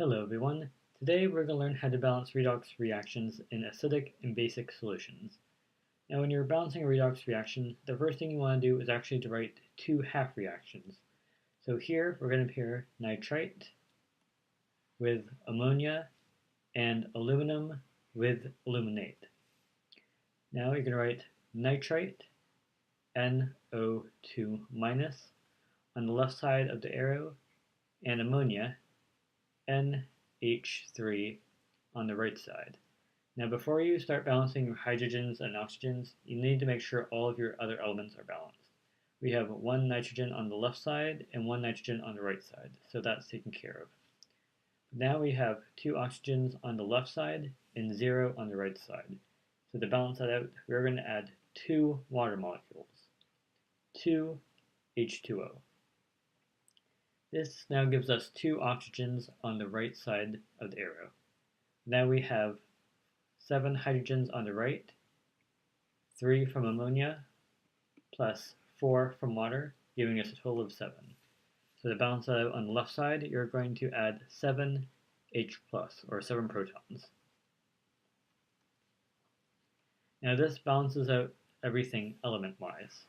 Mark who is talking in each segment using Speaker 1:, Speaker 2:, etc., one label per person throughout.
Speaker 1: Hello everyone. Today we're going to learn how to balance redox reactions in acidic and basic solutions. Now when you're balancing a redox reaction, the first thing you want to do is actually to write two half reactions. So here we're going to pair nitrite with ammonia and aluminum with aluminate. Now you're going to write nitrite NO2- on the left side of the arrow and ammonia NH3 on the right side. Now before you start balancing your hydrogens and oxygens, you need to make sure all of your other elements are balanced. We have one nitrogen on the left side and one nitrogen on the right side, so that's taken care of. Now we have two oxygens on the left side and 0 on the right side. So to balance that out, we're going to add 2 water molecules, 2 H2O. This now gives us 2 oxygens on the right side of the arrow. Now we have 7 hydrogens on the right, 3 from ammonia, plus 4 from water, giving us a total of 7. So to balance that out on the left side, you're going to add 7 H+, or 7 protons. Now this balances out everything element-wise.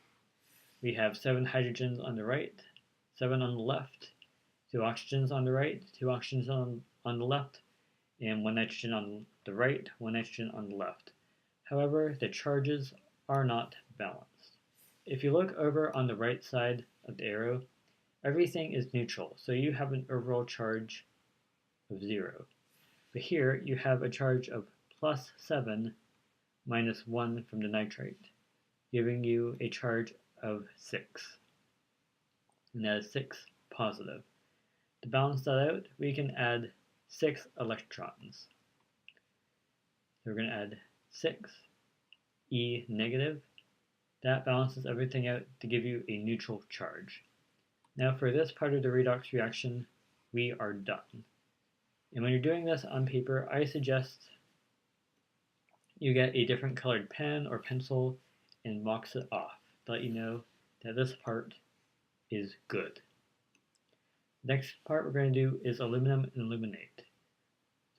Speaker 1: We have 7 hydrogens on the right, 7 on the left, 2 oxygens on the right, 2 oxygens on the left, and 1 nitrogen on the right, 1 nitrogen on the left. However, the charges are not balanced. If you look over on the right side of the arrow, everything is neutral, so you have an overall charge of 0. But here you have a charge of plus 7 minus 1 from the nitrite, giving you a charge of 6. And that is 6 positive. To balance that out, we can add 6 electrons. So we're going to add 6 E negative. That balances everything out to give you a neutral charge. Now for this part of the redox reaction, we are done. And when you're doing this on paper, I suggest you get a different colored pen or pencil and box it off to let you know that this part is good. Next part we're going to do is aluminum and aluminate. So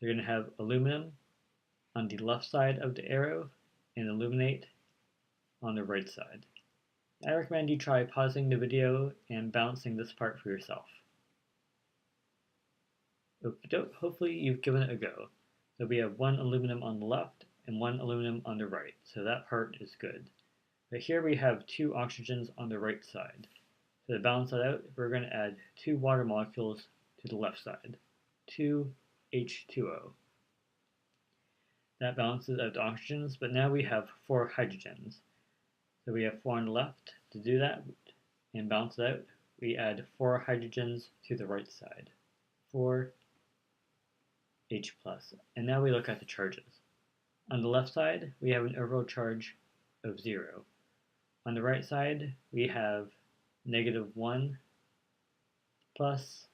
Speaker 1: you're going to have aluminum on the left side of the arrow and aluminate on the right side. I recommend you try pausing the video and balancing this part for yourself. Hopefully you've given it a go. So we have 1 aluminum on the left and 1 aluminum on the right, so that part is good. But here we have 2 oxygens on the right side. So to balance that out, we're going to add 2 water molecules to the left side, 2 H2O. That balances out the oxygens, but now we have 4 hydrogens. So we have 4 on the left. To do that and balance it out, we add 4 hydrogens to the right side, 4 H+. And now we look at the charges. On the left side, we have an overall charge of 0. On the right side, we have -1 plus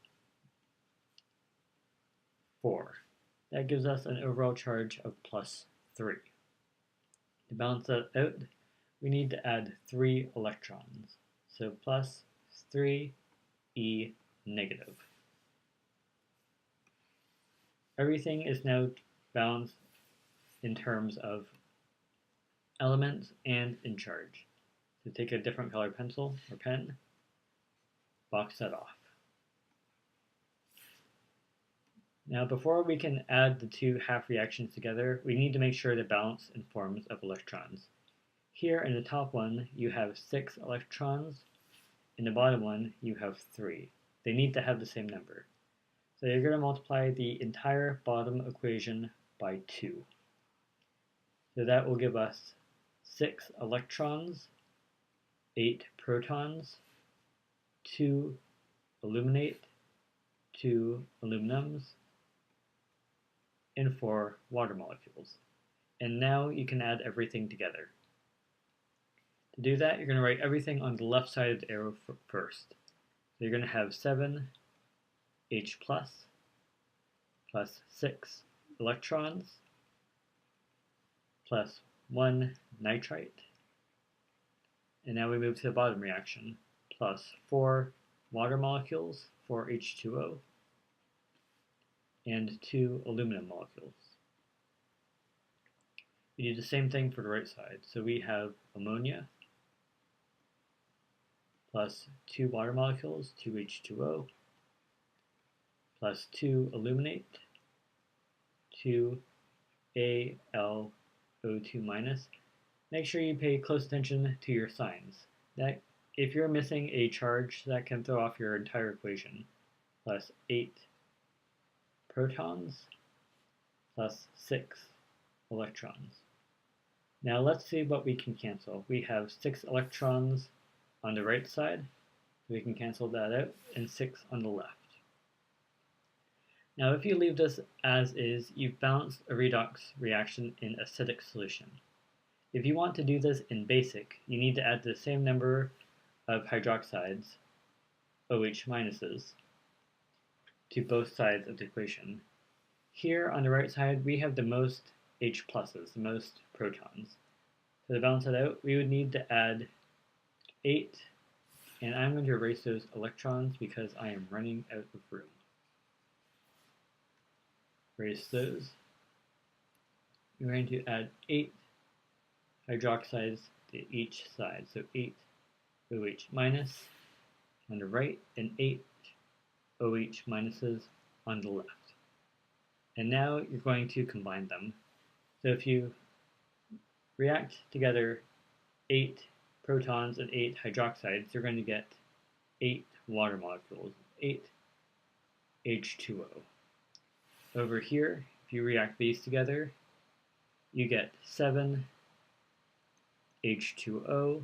Speaker 1: 4. That gives us an overall charge of plus 3. To balance that out, we need to add 3 electrons. So plus 3 E negative. Everything is now balanced in terms of elements and in charge. So take a different color pencil or pen, box that off. Now before we can add the 2 half reactions together, we need to make sure the balance in forms of electrons. Here in the top one, you have 6 electrons. In the bottom one, you have 3. They need to have the same number. So you're going to multiply the entire bottom equation by 2. So that will give us 6 electrons, 8 protons, 2 aluminate, 2 aluminums, and 4 water molecules. And now you can add everything together. To do that, you're going to write everything on the left side of the arrow first. So you're going to have 7 H plus 6 electrons plus 1 nitrite. And now we move to the bottom reaction, plus 4 water molecules, 4 H2O, and 2 aluminum molecules. We do the same thing for the right side. So we have ammonia plus 2 water molecules, 2H2O, plus 2 aluminate, 2 Al O2 minus. Make sure you pay close attention to your signs. That if you're missing a charge, that can throw off your entire equation. Plus 8 protons plus 6 electrons. Now let's see what we can cancel. We have 6 electrons on the right side, so we can cancel that out, and 6 on the left. Now if you leave this as is, you've balanced a redox reaction in acidic solution. If you want to do this in basic, you need to add the same number of hydroxides, OH minuses, to both sides of the equation. Here on the right side, we have the most H pluses, the most protons. So to balance it out, we would need to add 8, and I'm going to erase those electrons because I am running out of room. Erase those. We're going to add 8 hydroxides to each side, so 8 OH minus on the right and 8 OH minuses on the left. And now you're going to combine them. So if you react together 8 protons and 8 hydroxides, you're going to get 8 water molecules, 8 H2O. Over here, if you react these together, you get 7 H2O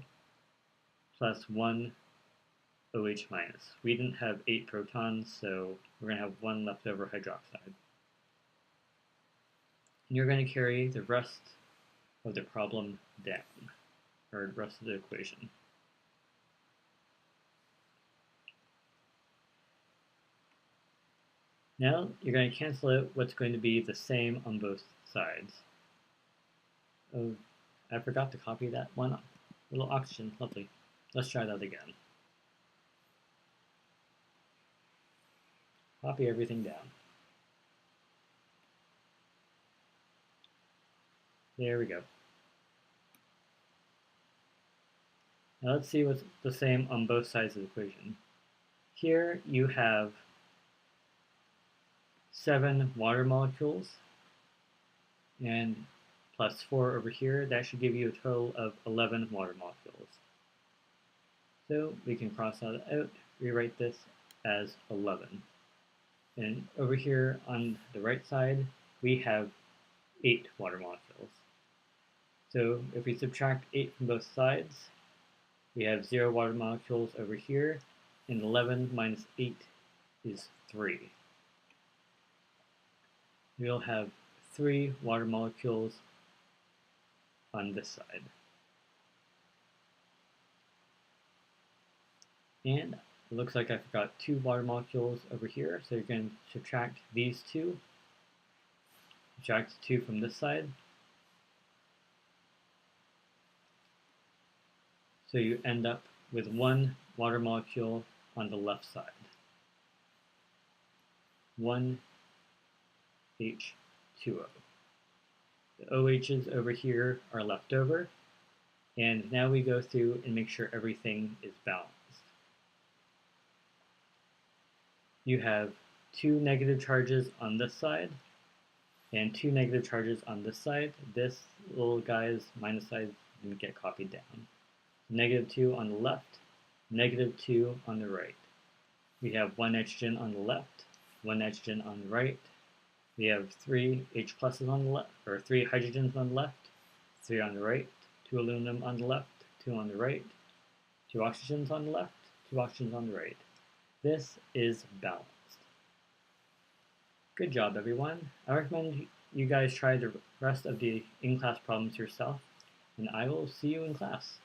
Speaker 1: plus 1 OH minus. We didn't have 8 protons, so we're going to have 1 leftover hydroxide. And you're going to carry the rest of the problem down, or the rest of the equation. Now you're going to cancel out what's going to be the same on both sides. Oh, I forgot to copy that one up. Little oxygen, lovely. Let's try that again. Copy everything down. There we go. Now let's see what's the same on both sides of the equation. Here you have 7 water molecules, and plus 4 over here. That should give you a total of 11 water molecules. So we can cross that out, rewrite this as 11. And over here on the right side, we have 8 water molecules. So if we subtract 8 from both sides, we have 0 water molecules over here, and 11 minus 8 is 3. We'll have 3 water molecules on this side. And it looks like I forgot 2 water molecules over here, so you're going to subtract these 2. Subtract 2 from this side. So you end up with 1 water molecule on the left side. 1 H2O. The OHs over here are left over, and now we go through and make sure everything is balanced. You have 2 negative charges on this side, and 2 negative charges on this side. This little guy's minus side didn't get copied down. Negative 2 on the left, negative 2 on the right. We have 1 nitrogen on the left, 1 nitrogen on the right. We have 3 H pluses on the left, or 3 hydrogens on the left, 3 on the right, 2 aluminum on the left, 2 on the right, 2 oxygens on the left, 2 oxygens on the right. This is balanced. Good job, everyone. I recommend you guys try the rest of the in-class problems yourself, and I will see you in class.